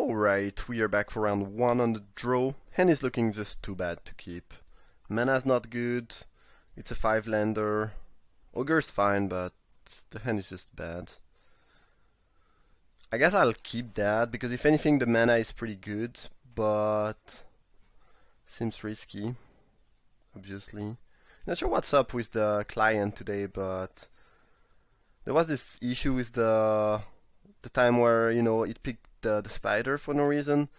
Alright, we are back for round 1 on the draw. Hand is looking just too bad to keep. Mana's not good. It's a 5-lander. Ogre's fine, but the hand is just bad. I guess I'll keep that, because if anything the mana is pretty good, but seems risky, obviously. Not sure what's up with the client today, but there was this issue with the time where, you know, it picked the spider for no reason.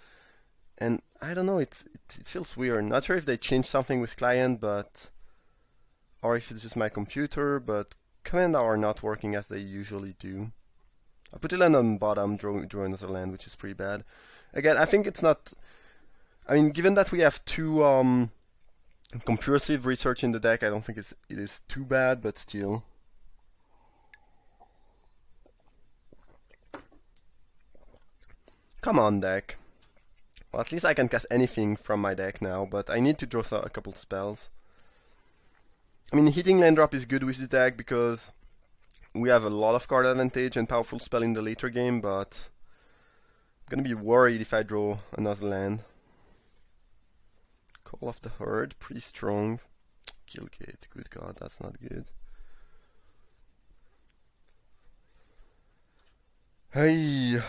And I don't know, it feels weird. Not sure if they changed something with client, but or if it's just my computer, but command are not working as they usually do. I put a land on bottom, draw another land, which is pretty bad. Again, I think it's not. I mean, given that we have two compulsive research in the deck, I don't think it is too bad, but still. Come on, deck. Well, at least I can cast anything from my deck now, but I need to draw a couple spells. I mean, hitting land drop is good with this deck because we have a lot of card advantage and powerful spell in the later game, but I'm gonna be worried if I draw another land. Call of the Herd, pretty strong. Killgate, good god, that's not good. Hey.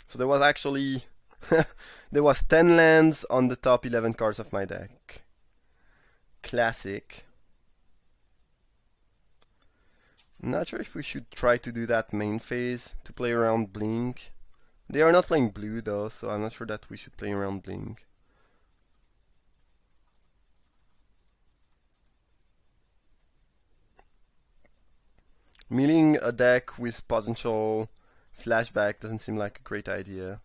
So there was actually there was 10 lands on the top 11 cards of my deck. Classic. Not sure if we should try to do that main phase to play around Blink. They are not playing blue though, so I'm not sure that we should play around Blink. Milling a deck with potential flashback doesn't seem like a great idea.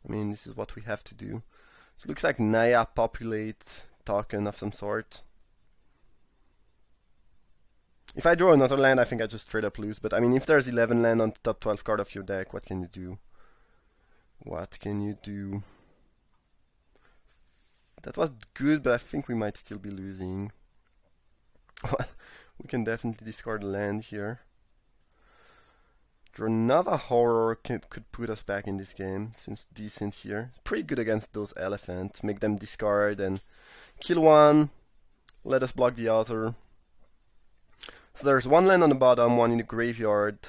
I mean, this is what we have to do. So it looks like Naya populates token of some sort. If I draw another land, I think I just straight up lose. But I mean, if there's 11 land on the top 12 card of your deck, what can you do? What can you do? That was good, but I think we might still be losing. Well, we can definitely discard a land here. Draw another horror could put us back in this game. Seems decent here. It's pretty good against those elephants. Make them discard and kill one. Let us block the other. So there's one land on the bottom, one in the graveyard.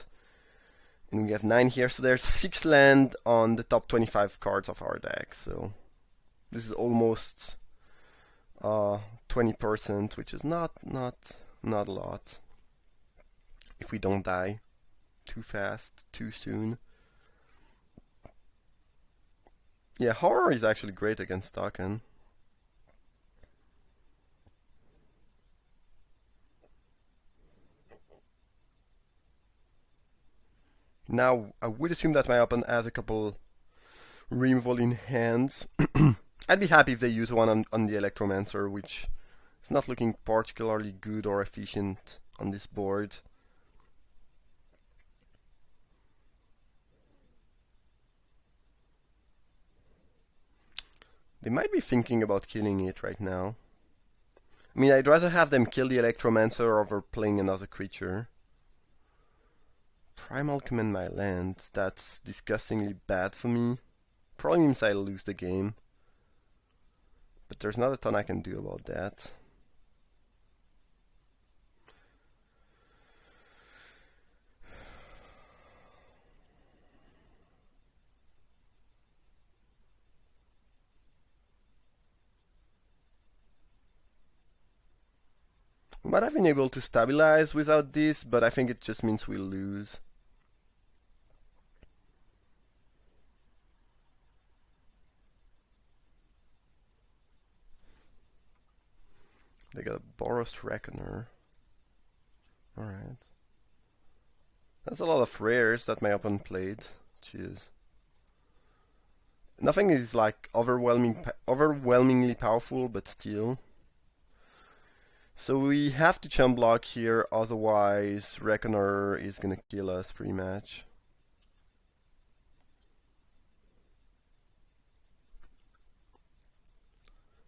And we have 9 here. So there's 6 land on the top 25 cards of our deck. So this is almost 20%, which is not a lot. If we don't die too fast, too soon. Yeah, horror is actually great against token. Now, I would assume that my opponent has a couple removal in hands. I'd be happy if they use one on the Electromancer, which is not looking particularly good or efficient on this board. They might be thinking about killing it right now. I mean, I'd rather have them kill the Electromancer over playing another creature. Primal command my land. That's disgustingly bad for me. Probably means I lose the game. But there's not a ton I can do about that. We might have been able to stabilize without this, but I think it just means we'll lose. They got a Boros Reckoner. Alright. That's a lot of rares that my opponent played. Jeez. Nothing is like overwhelmingly powerful, but still. So we have to chump block here, otherwise Reckoner is gonna kill us pretty much.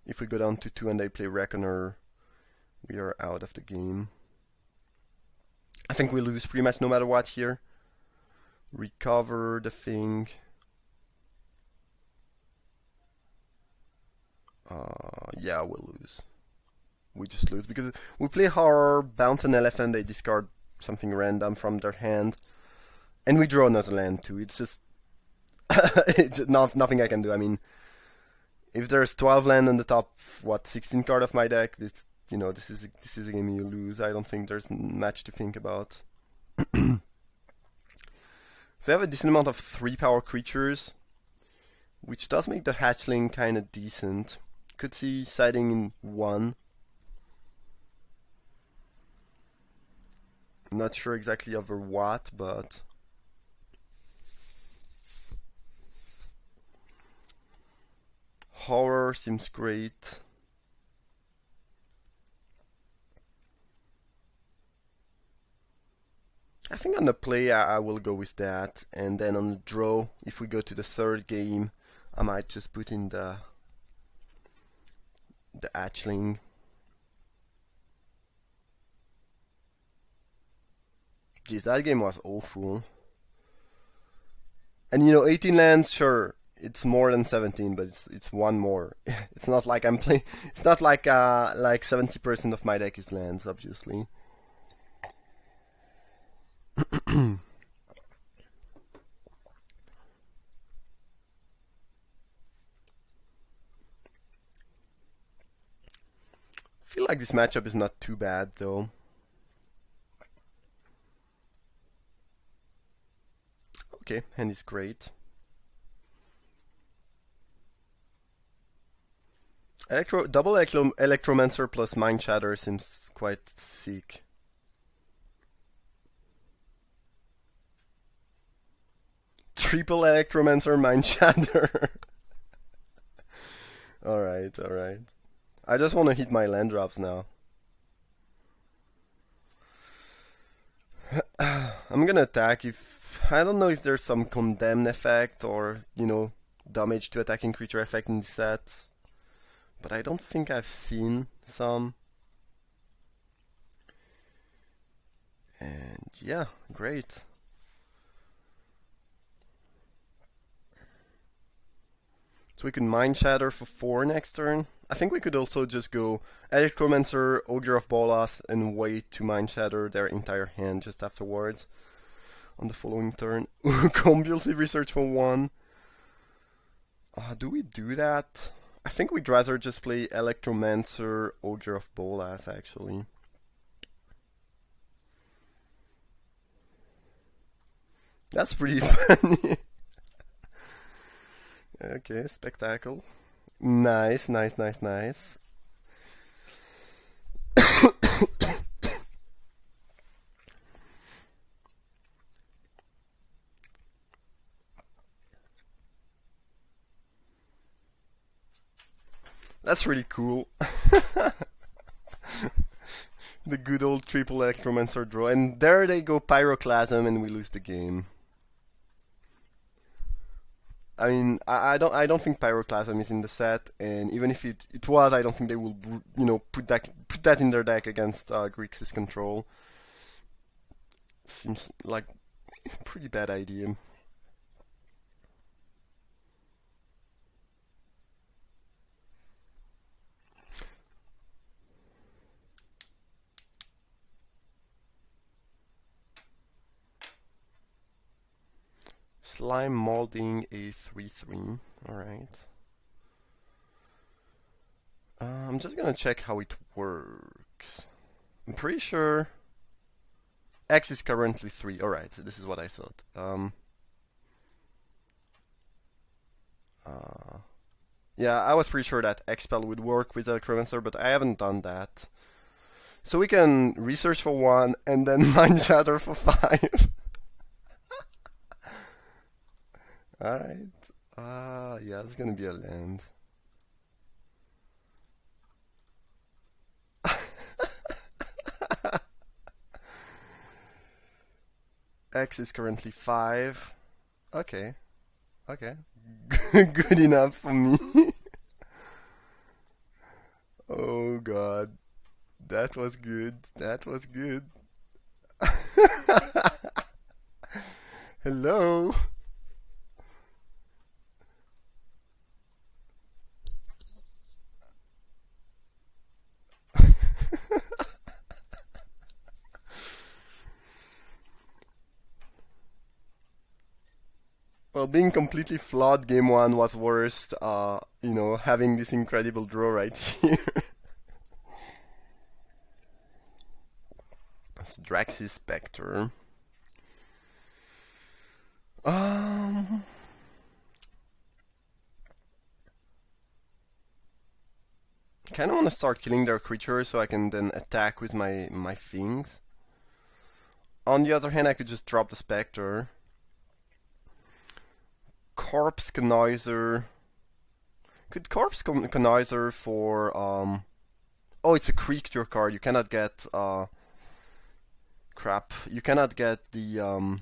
If we go down to 2 and they play Reckoner, We are out of the game. I think we lose pretty much no matter what here. Recover the thing. Yeah, we'll lose. We just lose because we play horror, bounce an elephant, they discard something random from their hand, and we draw another land too. It's just it's nothing I can do. I mean, if there's 12 land on the top, 16 card of my deck, this is a game you lose. I don't think there's much to think about. So I have a decent amount of 3-power creatures, which does make the hatchling kind of decent. Could see siding in 1. Not sure exactly over what, but horror seems great. I think on the play I will go with that, and then on the draw, if we go to the third game, I might just put in the hatchling. Geez, that game was awful. And 18 lands, sure, it's more than 17, but it's one more. It's not like I'm playing. It's not like 70% of my deck is lands, obviously. Feel like this matchup is not too bad though. Okay, hand is great. Double Electromancer plus Mind Shatter seems quite sick. Triple Electromancer, Mind Shatter. Alright, alright. I just want to hit my land drops now. I'm gonna attack if... I don't know if there's some condemn effect or, damage to attacking creature effect in the sets. But I don't think I've seen some. And yeah, great. So we could Mind Shatter for 4 next turn. I think we could also just go Electromancer, Ogre of Bolas, and wait to Mind Shatter their entire hand just afterwards. On the following turn. Compulsive Research for 1. Do we do that? I think we'd rather just play Electromancer, Ogre of Bolas, actually. That's pretty funny. Okay, spectacle. Nice, nice, nice, nice. That's really cool. The good old triple Electromancer draw. And there they go, Pyroclasm, and we lose the game. I mean, I don't think Pyroclasm is in the set, and even if it was, I don't think they will, put that in their deck against Grixis control. Seems like a pretty bad idea. Slime molding a 3/3. Alright. I'm just gonna check how it works. I'm pretty sure X is currently 3. Alright, so this is what I thought. Yeah, I was pretty sure that Expel would work with Electromancer, but I haven't done that. So we can research for 1 and then Mind Shatter for 5. Alright. Yeah, it's gonna be a land. X is currently 5. Okay. Okay. Good enough for me. Oh god. That was good. That was good. Hello. Well, being completely flawed game one was worse, having this incredible draw right here. It's Drax's Spectre. Kind of want to start killing their creatures so I can then attack with my things. On the other hand, I could just drop the Spectre. Corpse Connoisseur. Could Corpse Connoisseur for oh, it's a creature card. You cannot get crap. You cannot get the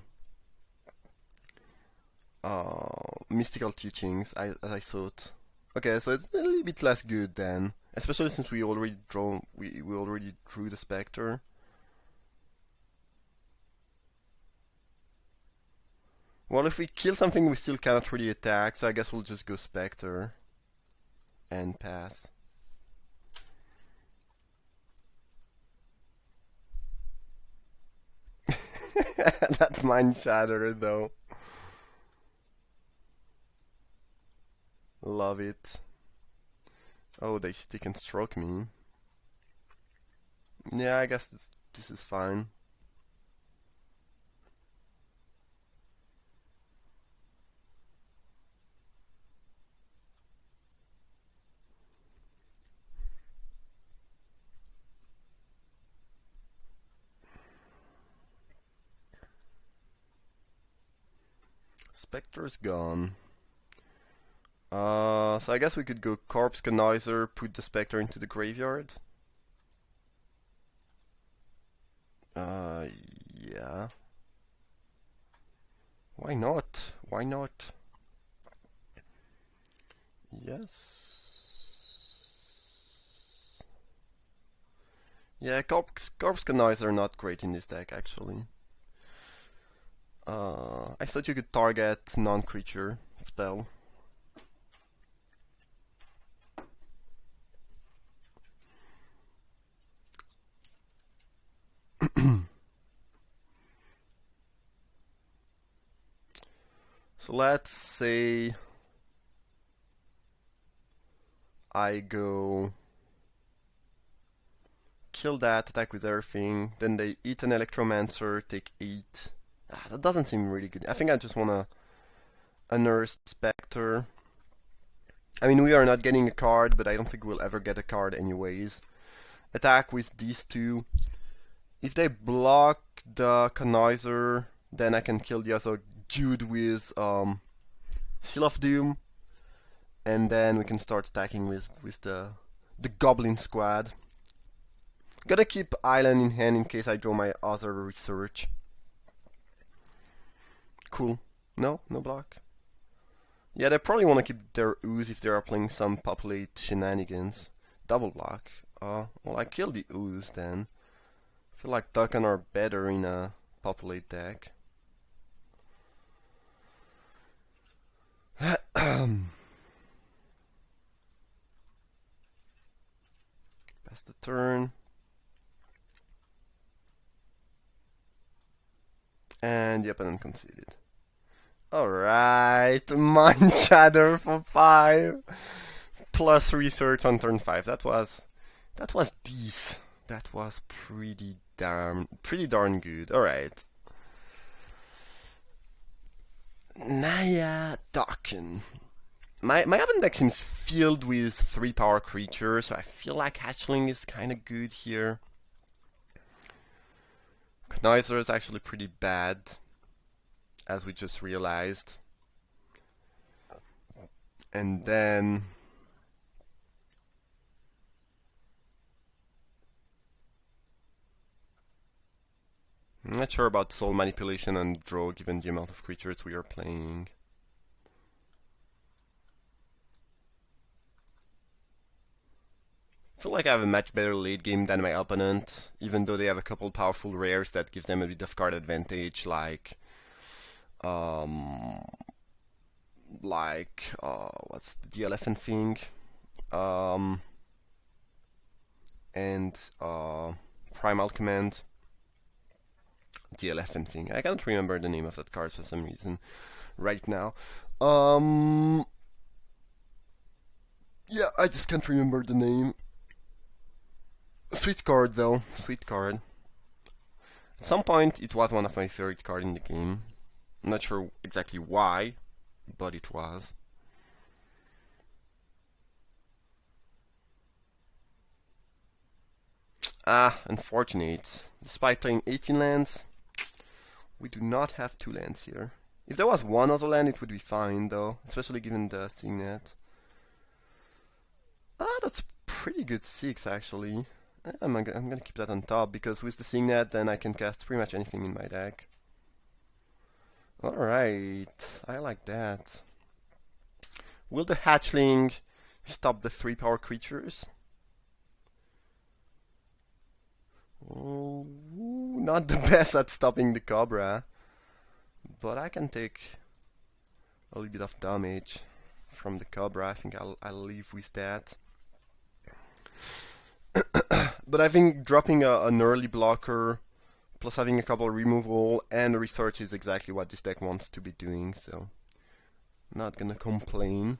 mystical teachings. As I thought. Okay, so it's a little bit less good then, especially since we already drew the Spectre. Well, if we kill something, we still cannot really attack, so I guess we'll just go Spectre and pass. That Mind Shatter, though. Love it. Oh, they stick and stroke me. Yeah, I guess this is fine. Spectre's gone. So I guess we could go Corpse Connoisseur, put the Spectre into the graveyard. Yeah. Why not? Why not? Yes. Yeah, Corpse Connoisseur are not great in this deck, actually. I thought you could target non-creature spell. So let's say I go kill that, attack with everything, then they eat an Electromancer, take 8. That doesn't seem really good. I think I just wanna unearth Spectre. I mean, we are not getting a card, but I don't think we'll ever get a card anyways. Attack with these two. If they block the Connoisseur, then I can kill the other dude with Seal of Doom, and then we can start attacking with the Goblin Squad. Gotta keep Island in hand in case I draw my other research. Cool. No block. Yeah, they probably want to keep their ooze if they are playing some populate shenanigans. Double block. Well, I kill the ooze then. I feel like Duckan are better in a populate deck. Pass the turn. And the opponent conceded. Alright, Mind Shatter for 5. Plus research on turn 5. That was decent. That was pretty darn good. Alright. Naya Daken. My open deck seems filled with 3-power creatures, so I feel like Hatchling is kinda good here. Connoisseur is actually pretty bad, as we just realized. And then I'm not sure about soul manipulation and draw given the amount of creatures we are playing. feel like I have a much better late game than my opponent, even though they have a couple powerful rares that give them a bit of card advantage, like what's the elephant thing, and Primal Command. The elephant thing. I can't remember the name of that card for some reason right now. Yeah, I just can't remember the name. Sweet card though, sweet card. At some point it was one of my favorite cards in the game. I'm not sure exactly why, but it was. Unfortunate. Despite playing 18 lands, we do not have 2 lands here. If there was one other land, it would be fine though, especially given the signet. That's pretty good 6 actually. I'm gonna keep that on top, because with the signet then I can cast pretty much anything in my deck. Alright, I like that. Will the hatchling stop the 3 power creatures? Oh, not the best at stopping the Cobra, but I can take a little bit of damage from the Cobra. I think I'll leave with that. But I think dropping an early blocker plus having a couple removal and research is exactly what this deck wants to be doing, so not gonna complain.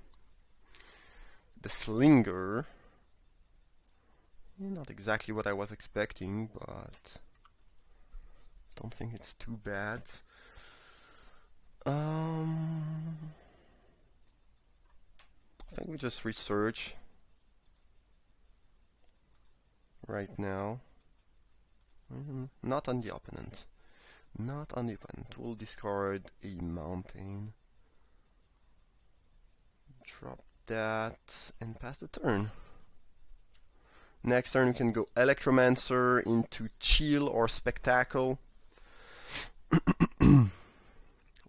The Slinger, not exactly what I was expecting, but don't think it's too bad. I think we just research right now. Not on the opponent. Not on the opponent. We'll discard a mountain. Drop that and pass the turn. Next turn we can go Electromancer into Chill or Spectacle.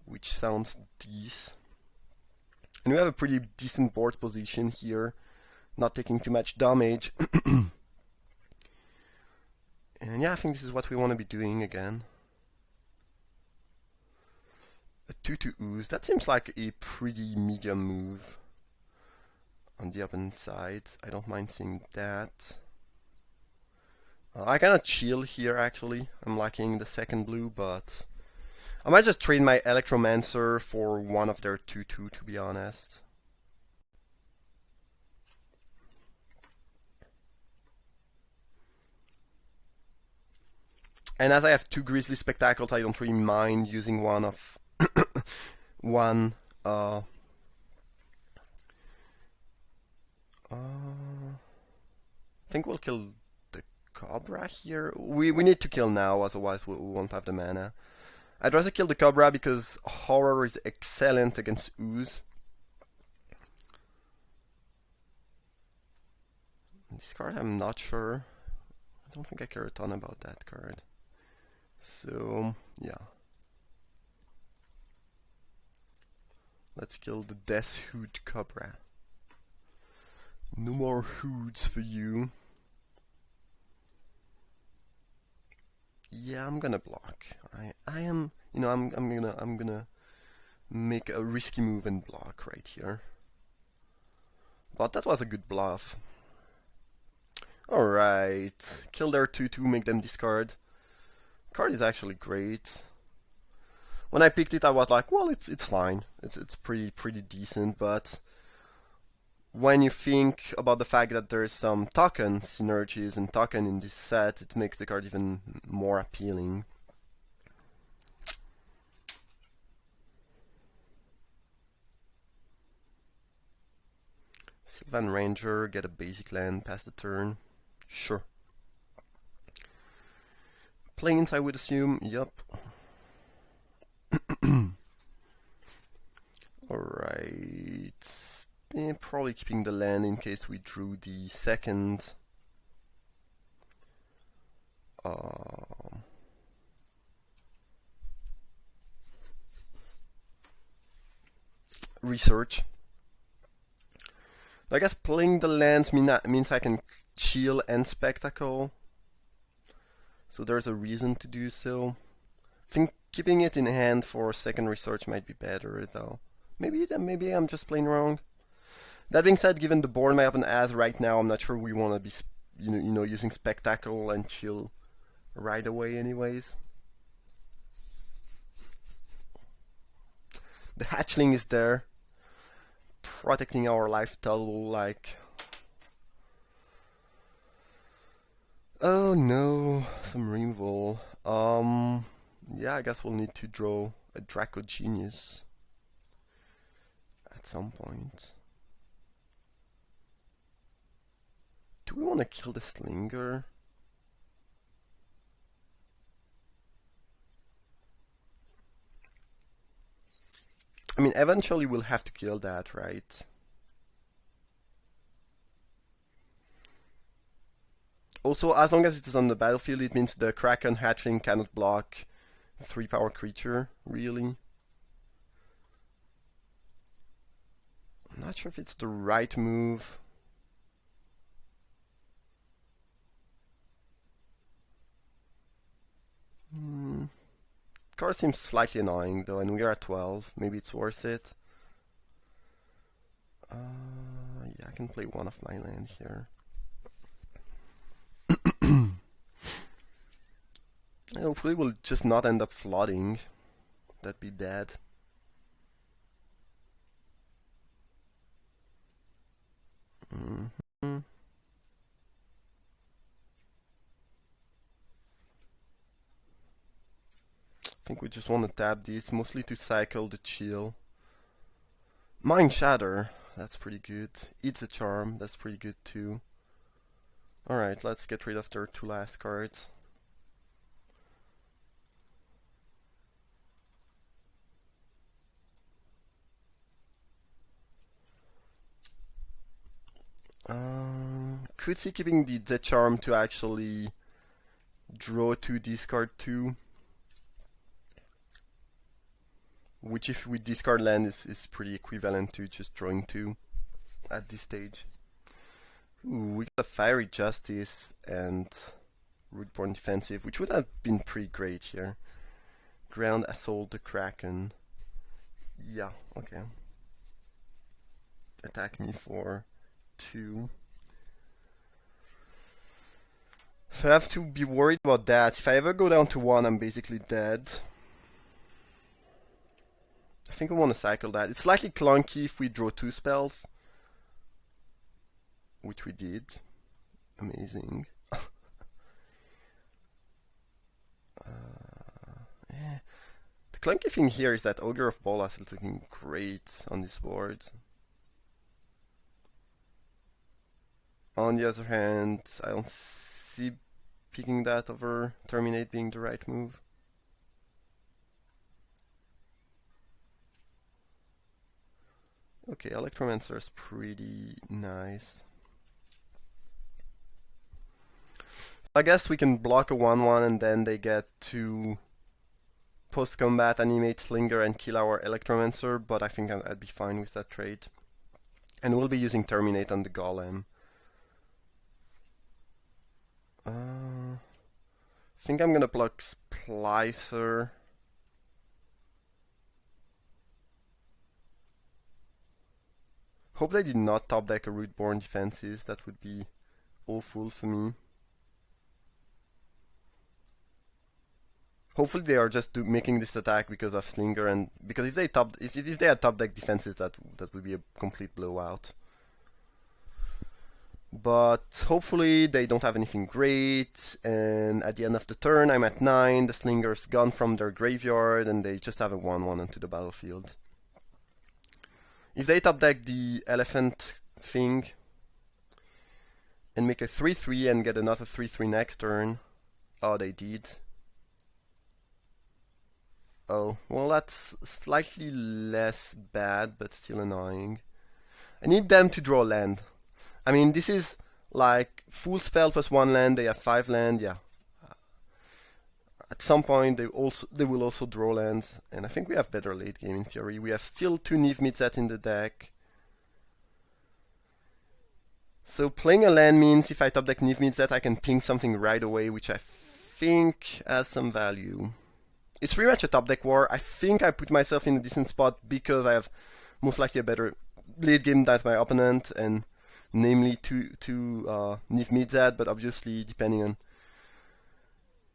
Which sounds decent. And we have a pretty decent board position here. Not taking too much damage. And yeah, I think this is what we want to be doing again. A 2/2 Ooze. That seems like a pretty medium move on the opponent side. I don't mind seeing that. I kinda chill here actually. I'm liking the second blue, but I might just trade my Electromancer for one of their 2/2 to be honest. And as I have 2 Grizzly Spectacles, I don't really mind using one of one I think we'll kill the Cobra here. We need to kill now, otherwise we won't have the mana. I'd rather kill the Cobra because Horror is excellent against Ooze. This card I'm not sure. I don't think I care a ton about that card. So, yeah. Let's kill the Death Hood Cobra. No more hoods for you. Yeah, I'm gonna block. I am, you know, I'm gonna make a risky move and block right here. But that was a good bluff. Alright, kill their 2/2, make them discard. Card is actually great. When I picked it, I was like, well, it's fine. It's pretty decent, but when you think about the fact that there's some token synergies and token in this set, it makes the card even more appealing. Sylvan Ranger, get a basic land, pass the turn. Sure. Plains, I would assume. Yup. Alright. Probably keeping the land in case we drew the second. Research. I guess playing the lands means I can chill and spectacle. So there's a reason to do so. I think keeping it in hand for second research might be better though. Maybe I'm just plain wrong. That being said, given the board my opponent has right now, I'm not sure we want to be using spectacle and chill right away anyways. The hatchling is there, protecting our life total like... Oh no, some removal. Yeah, I guess we'll need to draw a Draco Genius at some point. Do we want to kill the Slinger? I mean, eventually we'll have to kill that, right? Also, as long as it is on the battlefield, it means the Kraken hatchling cannot block 3-power creature, really. I'm not sure if it's the right move. Card seems slightly annoying though, and we are at 12. Maybe it's worth it. Yeah, I can play one of my land here. Hopefully we'll just not end up flooding. That'd be bad. I think we just want to tap this, mostly to cycle the chill. Mind Shatter, that's pretty good. Eats a Charm, that's pretty good too. Alright, let's get rid of their 2 last cards. Could see keeping the Charm to actually draw 2, discard 2. Which if we discard land is pretty equivalent to just drawing 2 at this stage. Ooh, we got a Fiery Justice and Rootborn Defensive, which would have been pretty great here. Ground Assault the Kraken. Yeah, okay. Attack me for 2. So I have to be worried about that. If I ever go down to 1, I'm basically dead. I think I want to cycle that. It's slightly clunky if we draw 2 spells. Which we did. Amazing. Yeah. The clunky thing here is that Ogre of Bolas is looking great on this board. On the other hand, I don't see picking that over Terminate being the right move. Okay, Electromancer is pretty nice. I guess we can block a 1/1 and then they get to post-combat animate Slinger and kill our Electromancer, but I think I'd be fine with that trade. And we'll be using Terminate on the Golem. I think I'm gonna block Splicer. Hope they did not top deck a Rootborn Defenses, that would be awful for me. Hopefully they are just making this attack because of Slinger, and because if they had top deck defenses, that would be a complete blowout. But hopefully they don't have anything great, and at the end of the turn I'm at 9, the Slinger's gone from their graveyard, and they just have a 1/1 onto the battlefield. If they top deck the Elephant thing and make a 3/3 and get another 3/3 next turn, oh, they did. Oh, well, that's slightly less bad, but still annoying. I need them to draw land. I mean, this is like full spell plus 1 land, they have 5 land, yeah. At some point they will also draw lands, and I think we have better late game in theory. We have still 2 Niv Mitzet in the deck. So playing a land means if I top deck Niv Mizzet, I can ping something right away, which I think has some value. It's pretty much a top deck war. I think I put myself in a decent spot because I have most likely a better late game than my opponent, and namely to Niv Mizzet, but obviously depending on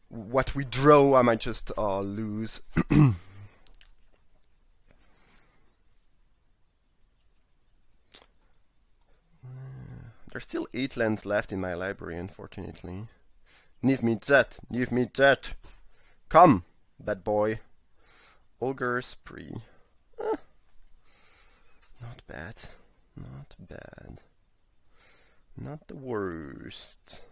what we draw, I might just lose. There's still 8 lands left in my library, unfortunately. Niv Mizzet, Niv Mizzet. Come, bad boy. Ogre Spree. Not bad. Not bad. Not the worst.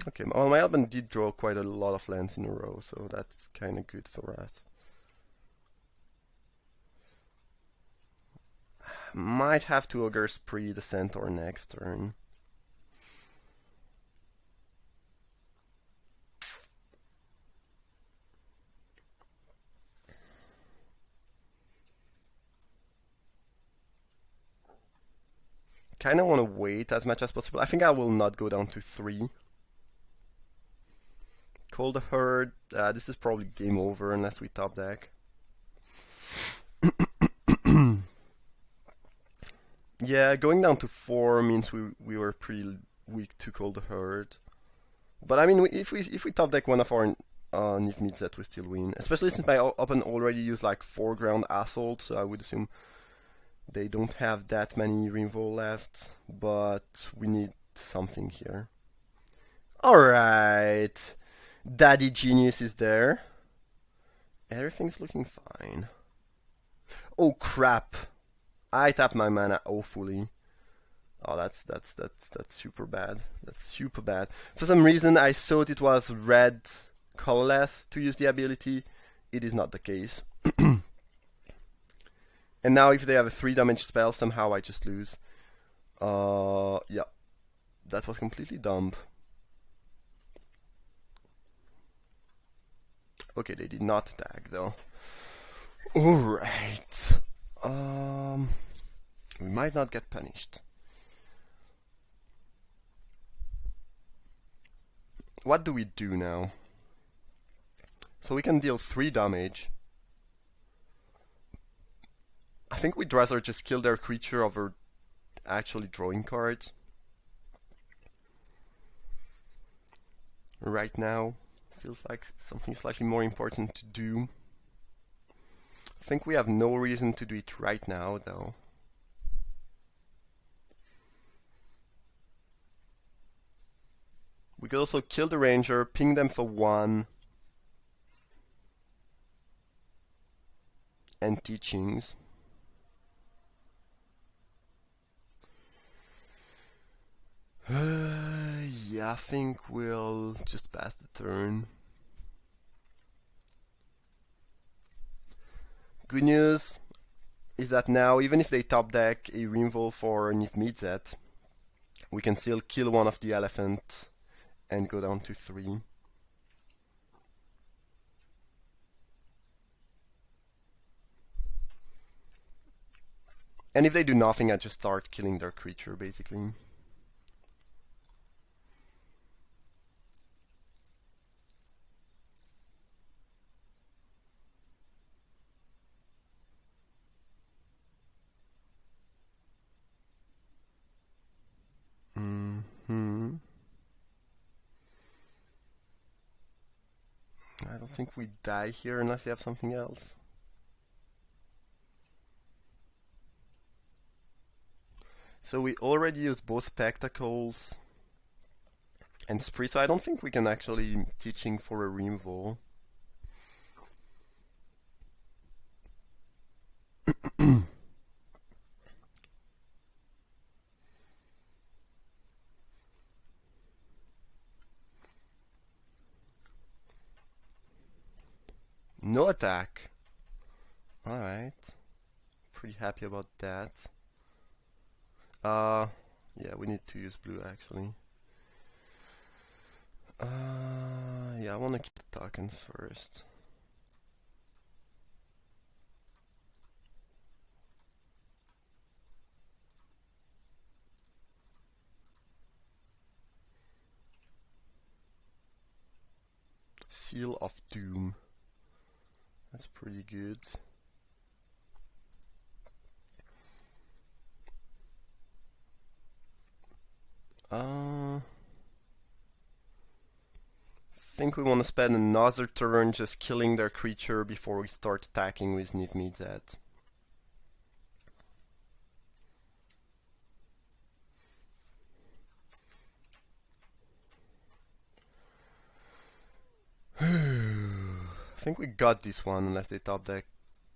Okay, well, my opponent did draw quite a lot of lands in a row, so that's kind of good for us. Might have to Ogre Spree the Centaur next turn. Kind of want to wait as much as possible. I think I will not go down to 3. Call the Herd. This is probably game over unless we top deck. Yeah, going down to 4 means we were pretty weak to Call the Herd. But I mean, if we top deck one of our Niv Mizzet, we still win. Especially since my opponent already used like 4-ground Assault, so I would assume they don't have that many Removal left. But we need something here. Alright. Daddy Genius is there. Everything's looking fine. Oh crap! I tapped my mana awfully. Oh, that's super bad. That's super bad. For some reason, I thought it was red colorless to use the ability. It is not the case. And now, if they have a 3 damage spell, somehow I just lose. Yeah, that was completely dumb. Okay, they did not attack though. Alright. We might not get punished. What do we do now? So we can deal 3 damage. I think we'd rather just kill their creature over actually drawing cards. Right now, feels like something slightly more important to do. I think we have no reason to do it right now, though. We could also kill the ranger, ping them for 1, and teachings. Yeah, I think we'll just pass the turn. Good news is that now, even if they top deck a removal for Niv Mizzet, we can still kill one of the elephant and go down to 3. And if they do nothing, I just start killing their creature, basically. I don't think we die here unless they have something else. So we already used both Spectacles and Spree, so I don't think we can actually teaching for a removal. No attack. Alright. Pretty happy about that. Yeah, we need to use blue actually. Yeah, I wanna keep the tokens first. Seal of Doom. That's pretty good. Think we want to spend another turn just killing their creature before we start attacking with Niv Mizzet. I think we got this one unless they top deck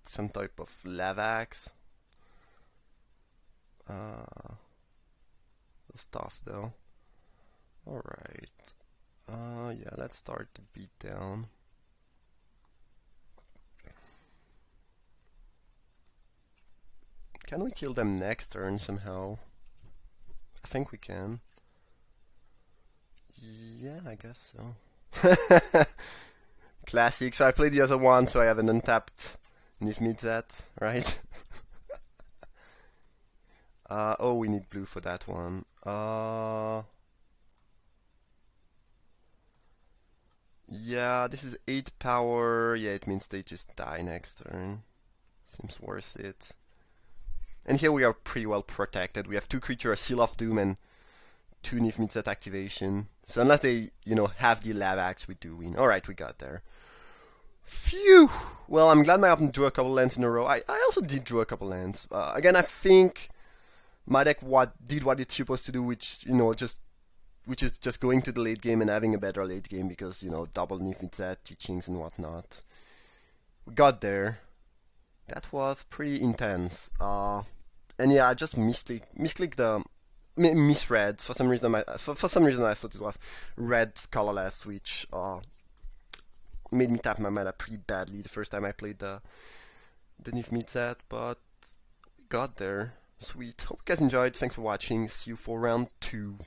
some type of Lavax. Stuff though. Alright. Yeah, let's start the beatdown. Can we kill them next turn somehow? I think we can. Yeah, I guess so. Classic. So I played the other one, so I have an untapped Niv Mizzet, right? Oh, we need blue for that one. Yeah, this is 8 power. Yeah, it means they just die next turn. Seems worth it. And here we are pretty well protected. We have 2 creatures, Seal of Doom, and 2 Niv Mizzet activation. So unless they, have the Lavax, we do win. Alright, we got there. Phew! Well, I'm glad my opponent drew a couple lands in a row. I also did draw a couple lands. Again, I think my deck did what it's supposed to do, which is just going to the late game and having a better late game because, double Niv Mizzet, teachings and whatnot. We got there. That was pretty intense. And yeah, I just misclicked the misread. For some reason I thought it was red colorless, which made me tap my mana pretty badly the first time I played the Niv Mizzet, but we got there. Sweet. Hope you guys enjoyed. Thanks for watching. See you for round 2.